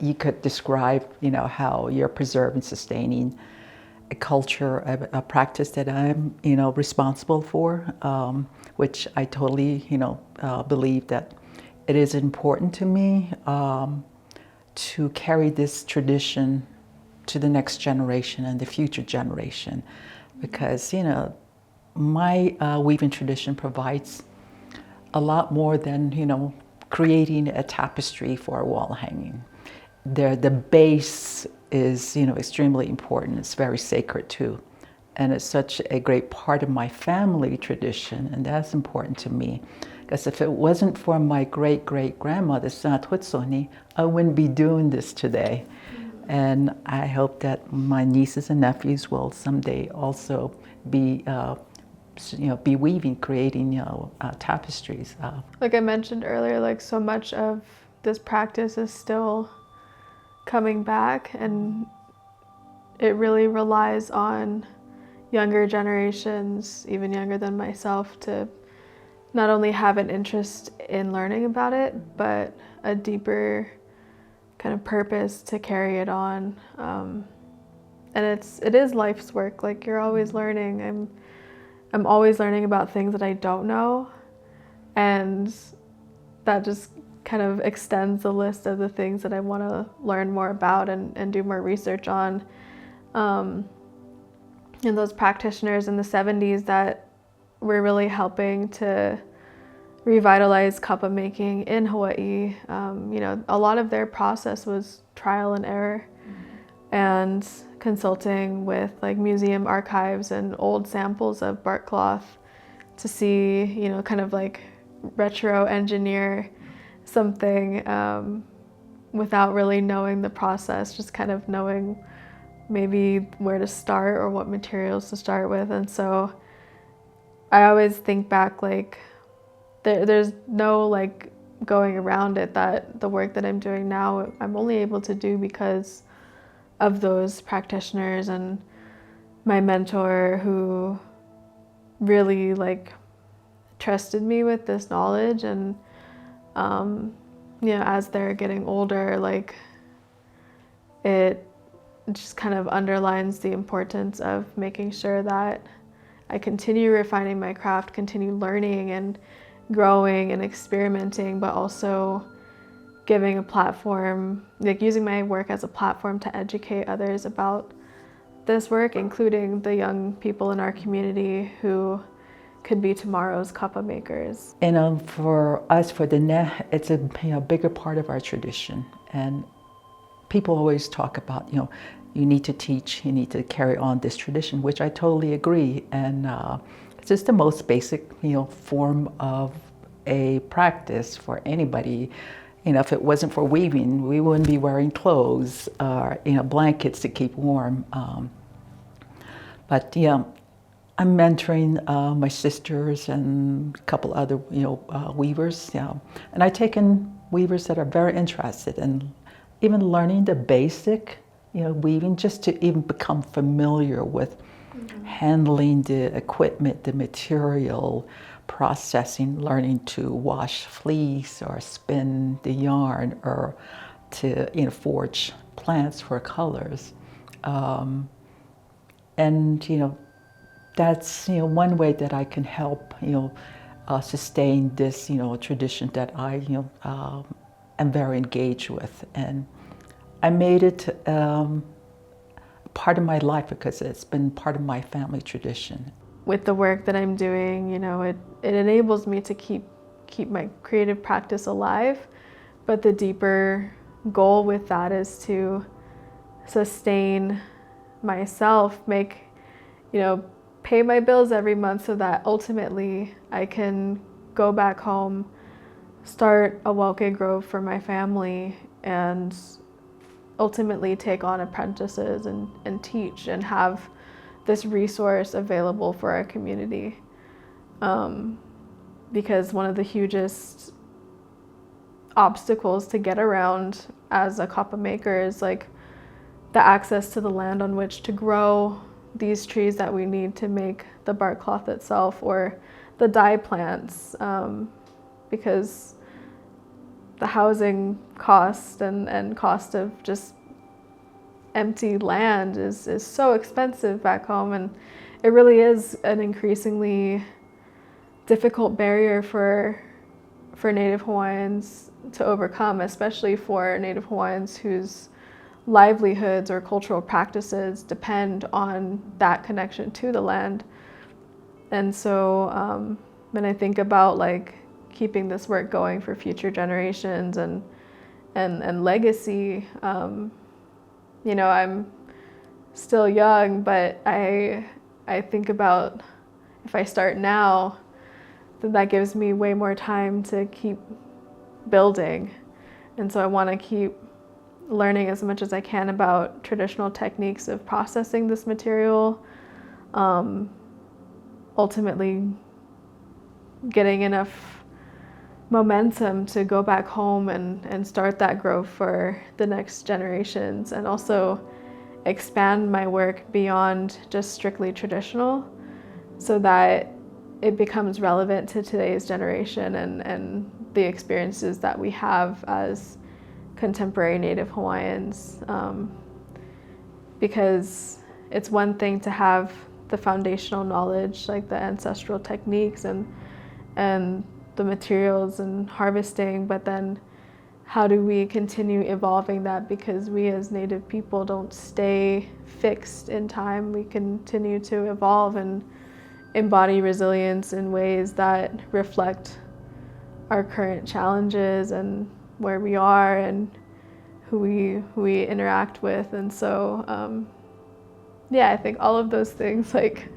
you could describe, how you're preserving, sustaining a culture, a practice that I'm, responsible for, which I totally, believe that it is important to me to carry this tradition to the next generation and the future generation, because, my weaving tradition provides a lot more than, creating a tapestry for a wall hanging. The base is, extremely important. It's very sacred too. And it's such a great part of my family tradition, and that's important to me. Because if it wasn't for my great-great-grandmother, Sanatwitsoni, I wouldn't be doing this today. And I hope that my nieces and nephews will someday also be be weaving, creating, tapestries. Like I mentioned earlier, like so much of this practice is still coming back, and it really relies on younger generations, even younger than myself, to not only have an interest in learning about it, but a deeper kind of purpose to carry it on. And it is life's work. Like, you're always learning. I'm always learning about things that I don't know, and that just kind of extends the list of the things that I want to learn more about and do more research on. And those practitioners in the 70s that were really helping to revitalize kapa making in Hawaii, a lot of their process was trial and error, and consulting with like museum archives and old samples of bark cloth to see, kind of like retro engineer something without really knowing the process, just kind of knowing maybe where to start or what materials to start with. And so I always think back, like there's no like going around it, that the work that I'm doing now, I'm only able to do because of those practitioners and my mentor, who really like trusted me with this knowledge. And as they're getting older, like it just kind of underlines the importance of making sure that I continue refining my craft, continue learning and growing and experimenting, but also giving a platform, like using my work as a platform to educate others about this work, including the young people in our community who could be tomorrow's kapa makers. And for us, for the Ne, it's a bigger part of our tradition. And people always talk about, you need to teach, you need to carry on this tradition, which I totally agree. And it's just the most basic, form of a practice for anybody. If it wasn't for weaving, we wouldn't be wearing clothes or, blankets to keep warm. But I'm mentoring my sisters and a couple other, weavers. And I take in weavers that are very interested in even learning the basic, weaving, just to even become familiar with handling the equipment, the material, processing, learning to wash fleece or spin the yarn, or to forge plants for colors. And that's one way that I can help sustain this tradition that I am very engaged with. And I made it part of my life because it's been part of my family tradition. With the work that I'm doing, it enables me to keep my creative practice alive, but the deeper goal with that is to sustain myself, pay my bills every month, so that ultimately I can go back home, start a Lehuauakea grove for my family, and ultimately take on apprentices and teach and have this resource available for our community. Because one of the hugest obstacles to get around as a kapa maker is like the access to the land on which to grow these trees that we need to make the bark cloth itself, or the dye plants, because the housing cost and cost of just empty land is so expensive back home, and it really is an increasingly difficult barrier for Native Hawaiians to overcome, especially for Native Hawaiians whose livelihoods or cultural practices depend on that connection to the land. And so when I think about like keeping this work going for future generations and legacy, you know, I'm still young, but I think about if I start now, then that gives me way more time to keep building. And so I want to keep learning as much as I can about traditional techniques of processing this material, ultimately getting enough momentum to go back home and start that growth for the next generations, and also expand my work beyond just strictly traditional so that it becomes relevant to today's generation and the experiences that we have as contemporary Native Hawaiians. Because it's one thing to have the foundational knowledge, like the ancestral techniques and the materials and harvesting, but then how do we continue evolving that? Because we as Native people don't stay fixed in time. We continue to evolve and embody resilience in ways that reflect our current challenges and where we are and who we interact with. And so yeah, I think all of those things like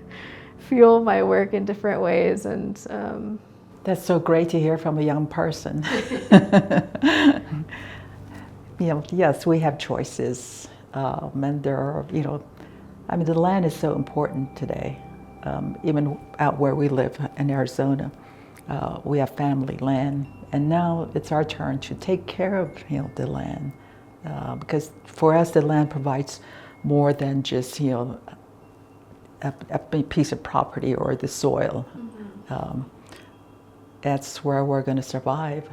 fuel my work in different ways. And that's so great to hear from a young person. You know, yes, we have choices, and there are, you know, I mean, the land is so important today. Even out where we live in Arizona, we have family land, and now it's our turn to take care of, you know, the land, because for us the land provides more than just, you know, a piece of property or the soil. That's where we're going to survive.